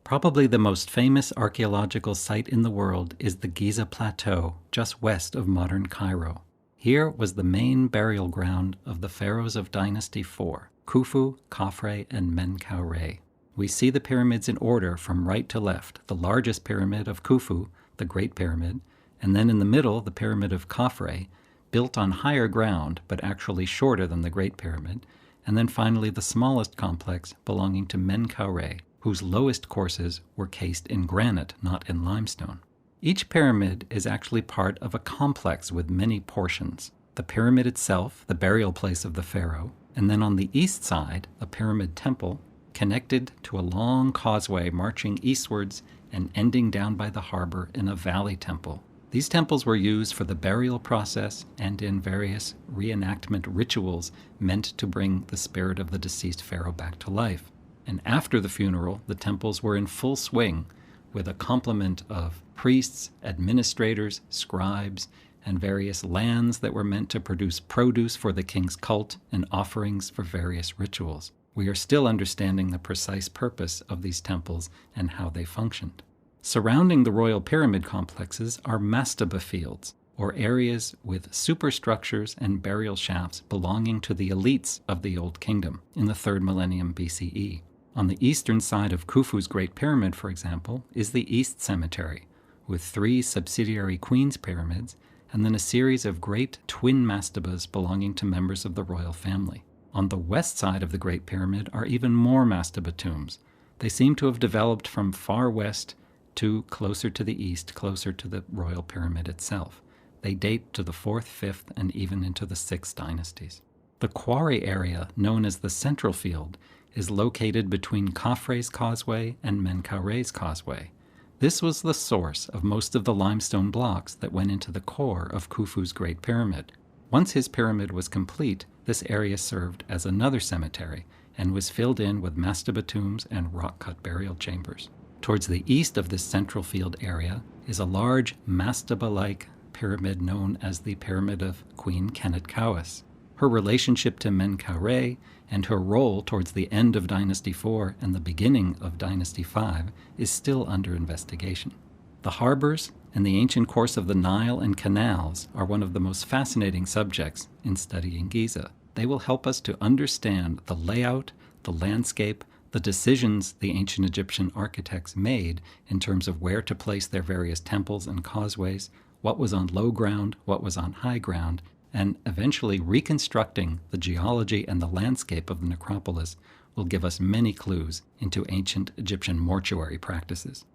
Probably the most famous archaeological site in the world is the Giza Plateau, just west of modern Cairo. Here was the main burial ground of the pharaohs of Dynasty IV, Khufu, Khafre, and Menkaure. We see the pyramids in order from right to left, the largest pyramid of Khufu, the Great Pyramid, and then in the middle the Pyramid of Khafre, built on higher ground but actually shorter than the Great Pyramid, and then finally the smallest complex belonging to Menkaure, whose lowest courses were cased in granite, not in limestone. Each pyramid is actually part of a complex with many portions. The pyramid itself, the burial place of the pharaoh, and then on the east side, a pyramid temple connected to a long causeway marching eastwards and ending down by the harbor in a valley temple. These temples were used for the burial process and in various reenactment rituals meant to bring the spirit of the deceased pharaoh back to life. And after the funeral, the temples were in full swing with a complement of priests, administrators, scribes, and various lands that were meant to produce produce for the king's cult and offerings for various rituals. We are still understanding the precise purpose of these temples and how they functioned. Surrounding the royal pyramid complexes are mastaba fields, or areas with superstructures and burial shafts belonging to the elites of the Old Kingdom in the 3rd millennium BCE. On the eastern side of Khufu's Great Pyramid, for example, is the East Cemetery, with 3 subsidiary Queen's pyramids and then a series of great twin mastabas belonging to members of the royal family. On the west side of the Great Pyramid are even more mastaba tombs. They seem to have developed from far west to closer to the east, closer to the royal pyramid itself. They date to the 4th, 5th, and even into the 6th dynasties. The quarry area, known as the Central Field, is located between Khafre's Causeway and Menkaure's Causeway. This was the source of most of the limestone blocks that went into the core of Khufu's Great Pyramid. Once his pyramid was complete, this area served as another cemetery and was filled in with mastaba tombs and rock-cut burial chambers. Towards the east of this Central Field area is a large mastaba-like pyramid known as the Pyramid of Queen Kenitkawis. Her relationship to Menkaure and her role towards the end of Dynasty IV and the beginning of Dynasty V is still under investigation. The harbors and the ancient course of the Nile and canals are one of the most fascinating subjects in studying Giza. They will help us to understand the layout, the landscape, the decisions the ancient Egyptian architects made in terms of where to place their various temples and causeways, what was on low ground, what was on high ground, and eventually reconstructing the geology and the landscape of the necropolis will give us many clues into ancient Egyptian mortuary practices.